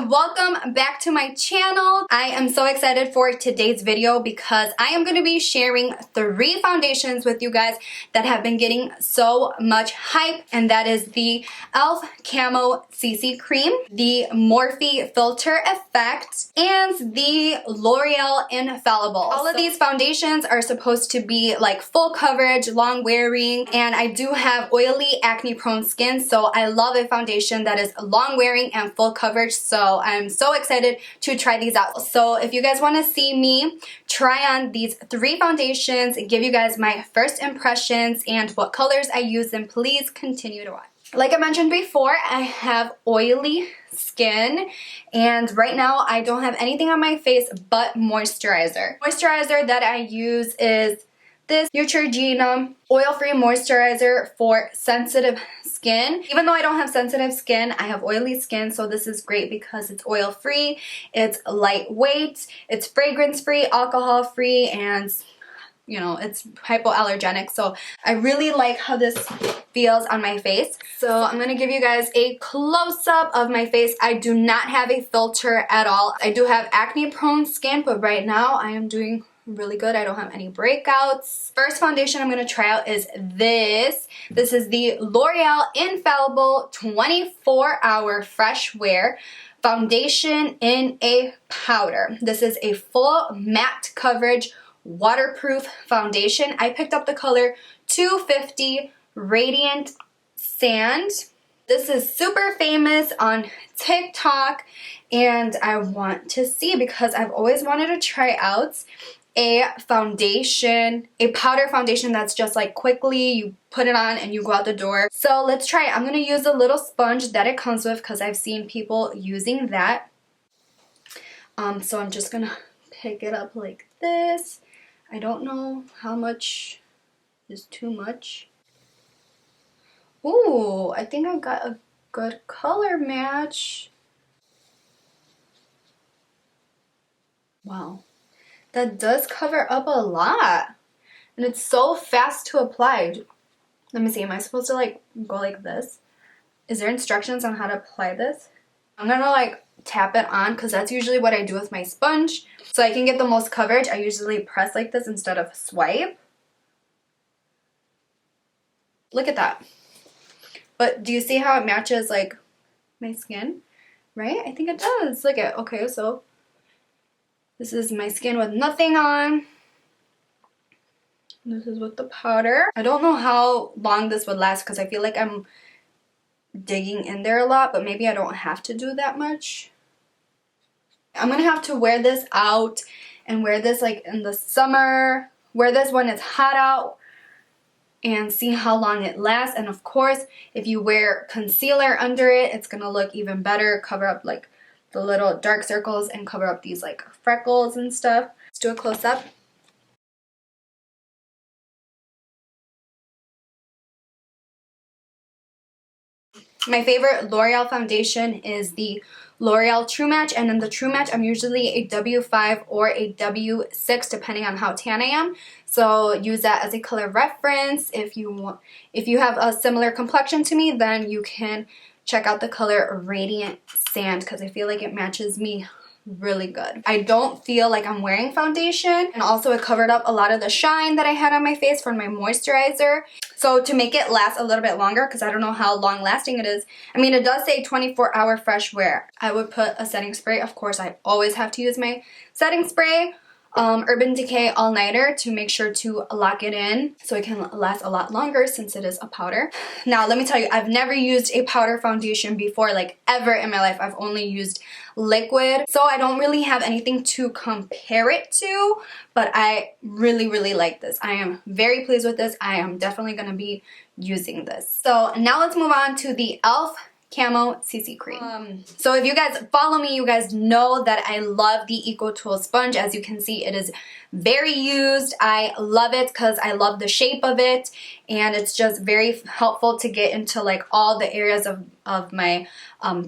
welcome back to my channel. I am so excited for today's video because I am going to be sharing 3 foundations with you guys that have been getting so much hype, and that is the e.l.f. Camo CC Cream, the Morphe Filter Effect, and the Loreal Infallible. All of these foundations are supposed to be like full coverage, long wearing, and I do have oily, acne prone skin, so I love a foundation that is long wearing and full coverage, so I'm so excited to try these out. So if you guys want to see me try on these 3 foundations, give you guys my first impressions and what colors I use, then please continue to watch. Like I mentioned before, I have oily skin, and right now I don't have anything on my face but moisturizer. Moisturizer that I use is this Neutrogena oil-free moisturizer for sensitive skin. Even though I don't have sensitive skin, I have oily skin, so this is great because it's oil-free, it's lightweight, it's fragrance-free, alcohol-free, and you know, it's hypoallergenic, so I really like how this feels on my face. So I'm going to give you guys a close-up of my face. I do not have a filter at all. I do have acne-prone skin, but right now I am doing really good. I don't have any breakouts. First foundation I'm going to try out is this. This is the Loreal Infallible 24-Hour Fresh Wear Foundation in a Powder. This is a full matte coverage waterproof foundation. I picked up the color 250 Radiant Sand. This is super famous on TikTok, and I want to see because I've always wanted to try out a foundation, a powder foundation that's just like quickly you put it on and you go out the door. So let's try it. I'm going to use the little sponge that it comes with because I've seen people using that. So I'm just going to pick it up like this. I don't know how much is too much. Ooh, I think I got a good color match. Wow. That does cover up a lot. And it's so fast to apply. Let me see, am I supposed to like go like this? Is there instructions on how to apply this? I'm gonna like tap it on because that's usually what I do with my sponge. So I can get the most coverage, I usually press like this instead of swipe. Look at that. But do you see how it matches like my skin? Right? I think it does. Look at, okay, so this is my skin with nothing on. This is with the powder. I don't know how long this would last because I feel like I'm digging in there a lot, but maybe I don't have to do that much. I'm gonna have to wear this out and wear this like in the summer, wear this when it's hot out, and see how long it lasts. And of course, if you wear concealer under it, it's gonna look even better, cover up like the little dark circles and cover up these like freckles and stuff. Let's do a close-up. My favorite L'Oreal foundation is the L'Oreal True Match, and in the True Match I'm usually a W5 or a W6 depending on how tan I am. So use that as a color reference. If you have a similar complexion to me, then you can check out the color Radiant Sand because I feel like it matches me really good. I don't feel like I'm wearing foundation, and also it covered up a lot of the shine that I had on my face from my moisturizer. So to make it last a little bit longer, because I don't know how long lasting it is, I mean it does say 24-hour fresh wear. I would put a setting spray. Of course I always have to use my setting spray, Urban Decay All Nighter, to make sure to lock it in so it can last a lot longer since it is a powder. Now let me tell you, I've never used a powder foundation before, like ever in my life. I've only used liquid, so I don't really have anything to compare it to, but I really like this. I am very pleased with this. I am definitely going to be using this. So now let's move on to the e.l.f. Camo CC Cream. So if you guys follow me, you guys know that I love the Eco Tool sponge. As you can see, it is very used. I love it because I love the shape of it, and it's just very helpful to get into like all the areas of my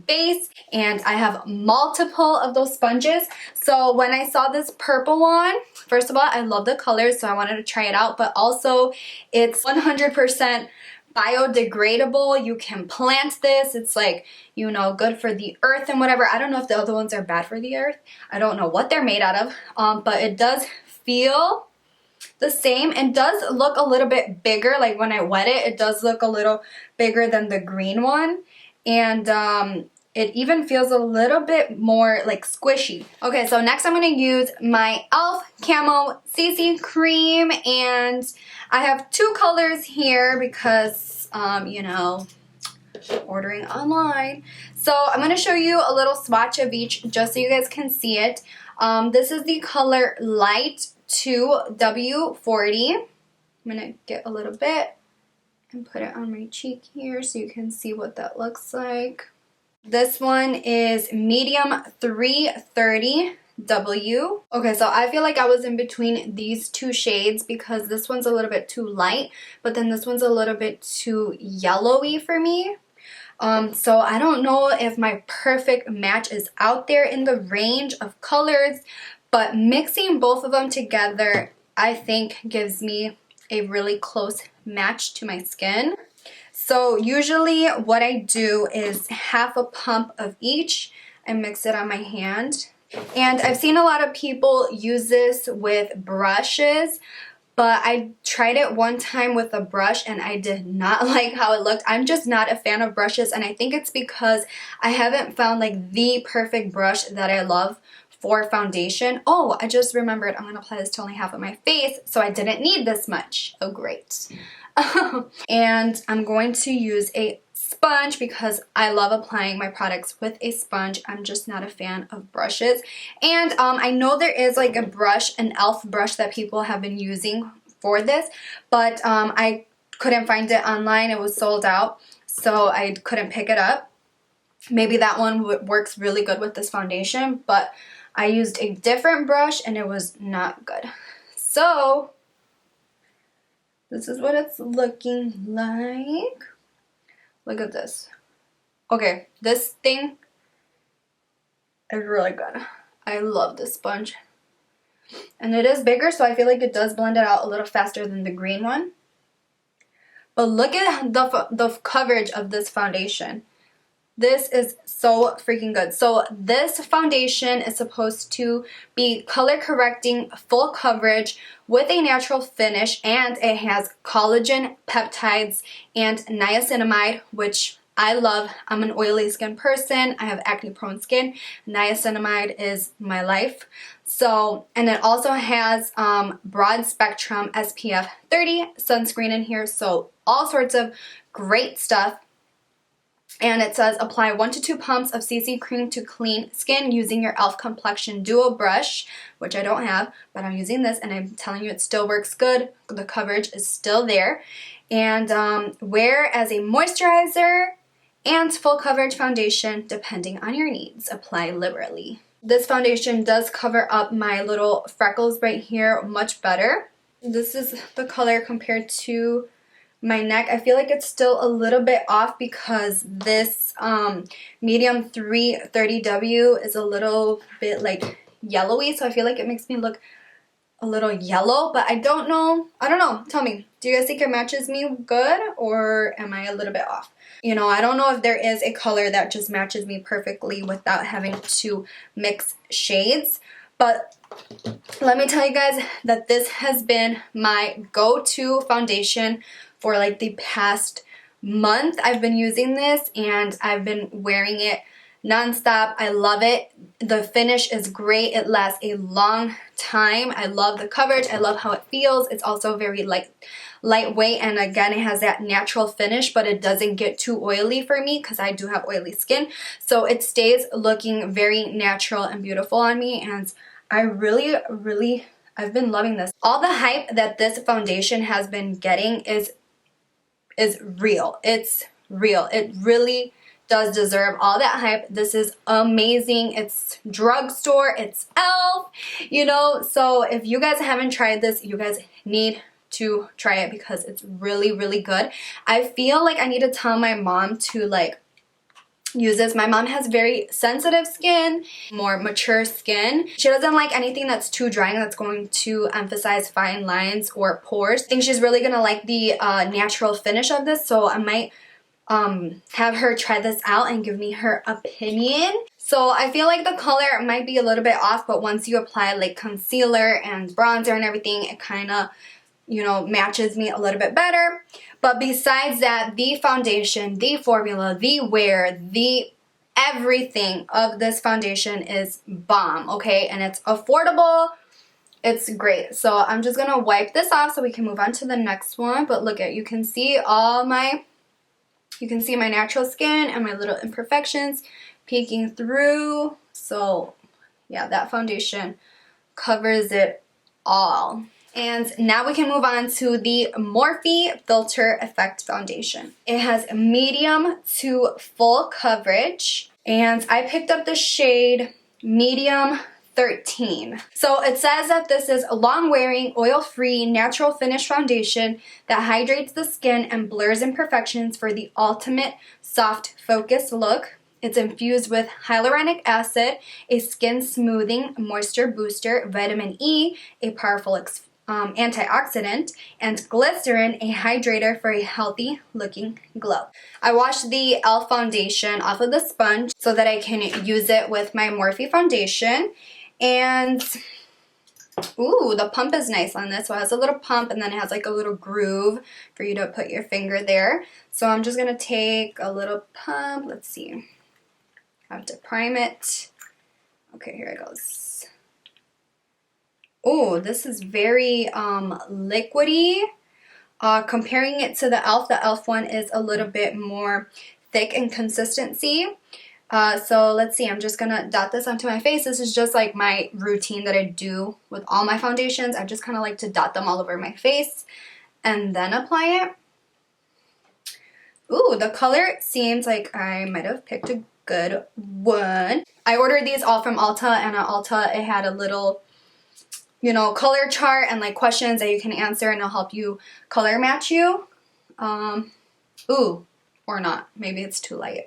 face, and I have multiple of those sponges. So when I saw this purple one, first of all, I love the colors, so I wanted to try it out, but also it's 100% biodegradable. You can plant this. It's like, you know, good for the earth and whatever. I don't know if the other ones are bad for the earth. I don't know what they're made out of, but it does feel the same and does look a little bit bigger. Like when I wet it, it does look a little bigger than the green one. And it even feels a little bit more like squishy. Okay, so next I'm going to use my e.l.f. Camo CC Cream, and I have two colors here because, you know, ordering online. So I'm going to show you a little swatch of each just so you guys can see it. This is the color Light 2W40. I'm going to get a little bit and put it on my cheek here so you can see what that looks like. This one is medium 330W. Okay, so I feel like I was in between these two shades because this one's a little bit too light, but then this one's a little bit too yellowy for me. So I don't know if my perfect match is out there in the range of colors, but mixing both of them together, I think gives me a really close match to my skin. So usually what I do is half a pump of each and mix it on my hand. And I've seen a lot of people use this with brushes, but I tried it one time with a brush and I did not like how it looked. I'm just not a fan of brushes, and I think it's because I haven't found like the perfect brush that I love for foundation. Oh, I just remembered I'm gonna apply this to only half of my face, so I didn't need this much. Oh, great. And I'm going to use a sponge because I love applying my products with a sponge. I'm just not a fan of brushes. And I know there is like a brush, an e.l.f. brush that people have been using for this, but I couldn't find it online. It was sold out, so I couldn't pick it up. Maybe that one works really good with this foundation, but I used a different brush and it was not good. So this is what it's looking like. Look at this. Okay, this thing is really good. I love this sponge. And it is bigger, so I feel like it does blend it out a little faster than the green one. But look at the coverage of this foundation. This is so freaking good. So this foundation is supposed to be color correcting, full coverage with a natural finish, and it has collagen, peptides, and niacinamide, which I love. I'm an oily skin person. I have acne prone skin. Niacinamide is my life. So, and it also has broad spectrum SPF 30 sunscreen in here. So all sorts of great stuff. And it says apply 1 to 2 pumps of CC cream to clean skin using your e.l.f. Complexion Duo brush, which I don't have, but I'm using this and I'm telling you it still works good. The coverage is still there. And wear as a moisturizer and full coverage foundation depending on your needs. Apply liberally. This foundation does cover up my little freckles right here much better. This is the color compared to my neck. I feel like it's still a little bit off because this medium 330W is a little bit like yellowy, so I feel like it makes me look a little yellow, but I don't know. Tell me, do you guys think it matches me good, or am I a little bit off? You know, I don't know if there is a color that just matches me perfectly without having to mix shades, but let me tell you guys that this has been my go-to foundation for like the past month. I've been using this and I've been wearing it nonstop. I love it. The finish is great. It lasts a long time. I love the coverage. I love how it feels. It's also very lightweight, and again, it has that natural finish, but it doesn't get too oily for me because I do have oily skin. So it stays looking very natural and beautiful on me, and I I've been loving this. All the hype that this foundation has been getting is real. It's real. It really does deserve all that hype. This is amazing. It's drugstore. It's e.l.f. You know, so if you guys haven't tried this, you guys need to try it because it's really, really good. I feel like I need to tell my mom to like use this. My mom has very sensitive skin, more mature skin. She doesn't like anything that's too drying, that's going to emphasize fine lines or pores. I think she's really gonna like the natural finish of this, so I might have her try this out and give me her opinion. So I feel like the color might be a little bit off, but once you apply like concealer and bronzer and everything, it kind of, you know, matches me a little bit better. But besides that, the foundation, the formula, the wear, the everything of this foundation is bomb, okay? And it's affordable. It's great. So I'm just gonna wipe this off so we can move on to the next one. But look at, you can see my natural skin and my little imperfections peeking through. So yeah, that foundation covers it all. And now we can move on to the Morphe Filter Effect Foundation. It has medium to full coverage, and I picked up the shade medium 13. So it says that this is a long-wearing, oil-free, natural finish foundation that hydrates the skin and blurs imperfections for the ultimate soft focus look. It's infused with hyaluronic acid, a skin smoothing moisture booster, vitamin E, a powerful antioxidant, and glycerin, a hydrator for a healthy looking glow. I washed the e.l.f. foundation off of the sponge so that I can use it with my Morphe foundation. And ooh, the pump is nice on this. So it has a little pump, and then it has like a little groove for you to put your finger there. So I'm just gonna take a little pump. Let's see. I have to prime it. Okay, here it goes. Oh, this is very liquidy. Comparing it to the e.l.f. one is a little bit more thick in consistency. So let's see, I'm just gonna dot this onto my face. This is just like my routine that I do with all my foundations. I just kind of like to dot them all over my face and then apply it. Ooh, the color seems like I might have picked a good one. I ordered these all from Ulta, and at Ulta it had a little, you know, color chart and like questions that you can answer, and it'll help you color match you. Ooh, or not. Maybe it's too light.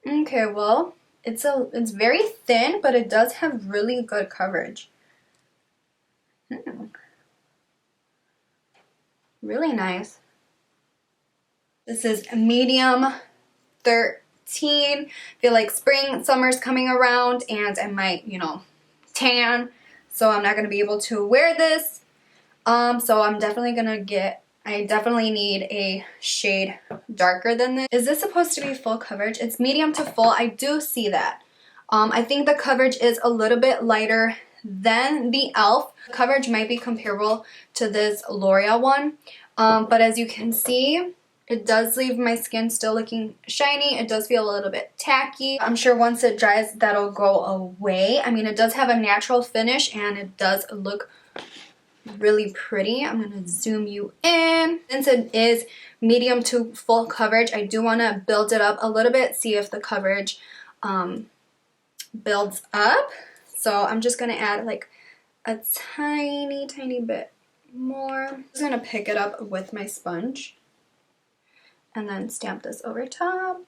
Okay, well, it's very thin, but it does have really good coverage. Really nice. This is medium 13. Feel like spring, summer's coming around, and I might, you know, tan. So I'm not gonna be able to wear this. So I'm definitely gonna I definitely need a shade darker than this. Is this supposed to be full coverage? It's medium to full. I do see that. I think the coverage is a little bit lighter than the e.l.f. Coverage might be comparable to this L'Oreal one. But as you can see, it does leave my skin still looking shiny. It does feel a little bit tacky. I'm sure once it dries, that'll go away. I mean, it does have a natural finish, and it does look really pretty. I'm gonna zoom you in. Since it is medium to full coverage, I do want to build it up a little bit, see if the coverage builds up. So I'm just gonna add like a tiny bit more. I'm just gonna pick it up with my sponge and then stamp this over top,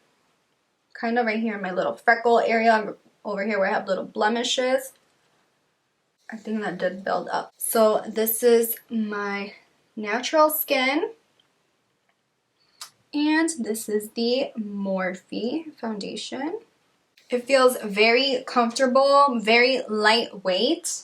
kind of right here in my little freckle area, over here where I have little blemishes. I think that did build up. So this is my natural skin, and this is the Morphe foundation. It feels very comfortable, very lightweight.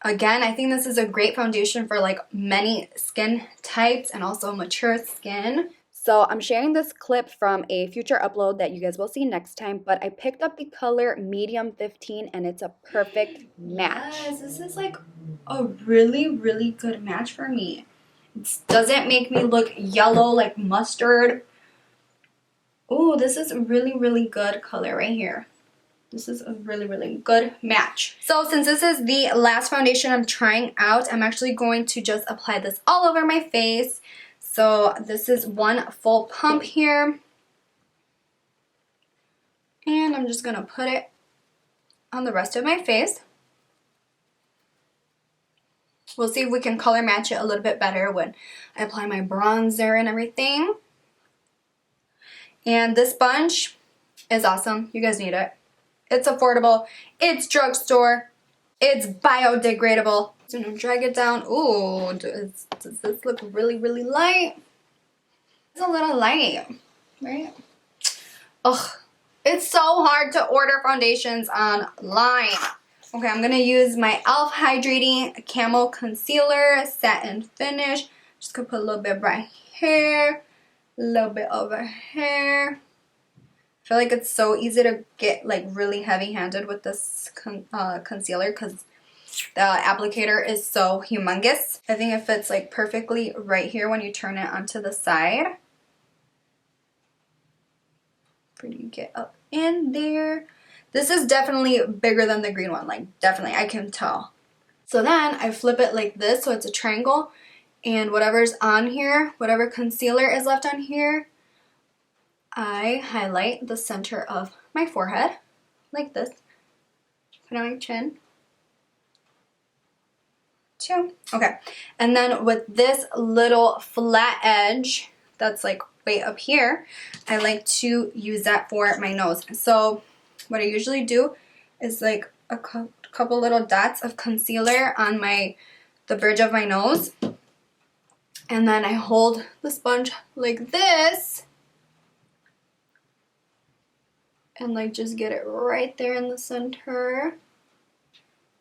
Again, I think this is a great foundation for like many skin types and also mature skin. So I'm sharing this clip from a future upload that you guys will see next time, but I picked up the color medium 15, and it's a perfect match. Yes, this is like a really good match for me. It doesn't make me look yellow like mustard. Oh, this is a really good color right here. This is a really good match. So since this is the last foundation I'm trying out, I'm actually going to just apply this all over my face. So this is one full pump here. And I'm just gonna put it on the rest of my face. We'll see if we can color match it a little bit better when I apply my bronzer and everything. And this sponge is awesome. You guys need it. It's affordable. It's drugstore. It's biodegradable. So I'm gonna drag it down. Ooh, does this look really, really light? It's a little light, right? Ugh, it's so hard to order foundations online. Okay, I'm gonna use my e.l.f. Hydrating Camo Concealer Satin Finish. Just gonna put a little bit right here, a little bit over here. I feel like it's so easy to get like really heavy-handed with this concealer because the applicator is so humongous. I think it fits like perfectly right here when you turn it onto the side. Pretty get up in there. This is definitely bigger than the green one, like definitely, I can tell. So then I flip it like this so it's a triangle, and whatever's on here, whatever concealer is left on here, I highlight the center of my forehead like this. Put on my chin. Two. Okay. And then with this little flat edge that's like way up here, I like to use that for my nose. So what I usually do is like a couple little dots of concealer on the bridge of my nose. And then I hold the sponge like this and like just get it right there in the center.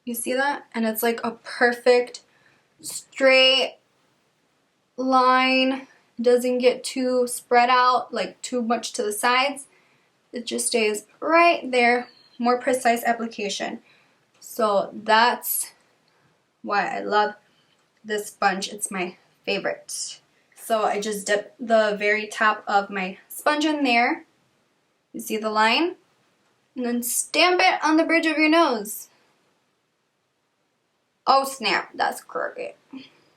You see that? And it's like a perfect straight line. It doesn't get too spread out, like too much to the sides. It just stays right there. More precise application. So that's why I love this sponge. It's my favorite. So I just dip the very top of my sponge in there. You see the line? And then stamp it on the bridge of your nose. Oh snap, that's crooked.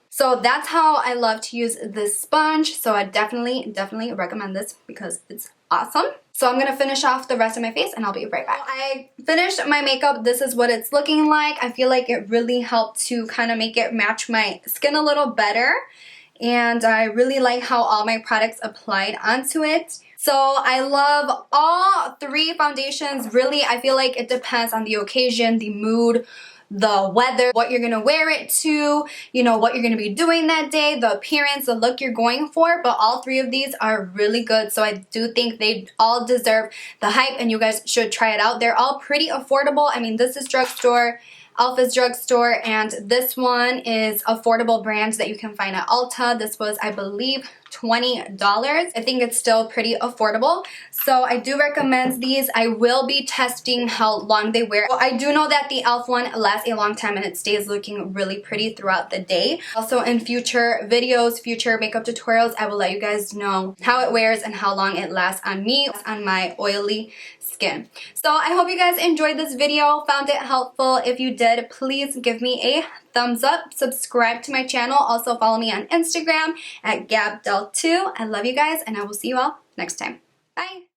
So that's how I love to use this sponge. So I definitely recommend this because it's awesome. So I'm gonna finish off the rest of my face and I'll be right back. I finished my makeup. This is what it's looking like. I feel like it really helped to kind of make it match my skin a little better. And I really like how all my products applied onto it. So I love all three foundations. Really, I feel like it depends on the occasion, the mood, the weather, what you're gonna wear it to, you know, what you're gonna be doing that day, the appearance, the look you're going for. But all three of these are really good. So I do think they all deserve the hype and you guys should try it out. They're all pretty affordable. I mean, this is drugstore, Alpha's drugstore, and this one is affordable brands that you can find at Ulta. This was, I believe, $20. I think it's still pretty affordable. So I do recommend these. I will be testing how long they wear. Well, I do know that the e.l.f. one lasts a long time and it stays looking really pretty throughout the day. Also in future videos, future makeup tutorials, I will let you guys know how it wears and how long it lasts on me, on my oily skin. So I hope you guys enjoyed this video, found it helpful. If you did, please give me a thumbs up, subscribe to my channel. Also follow me on Instagram at gabdel2. I love you guys and I will see you all next time. Bye!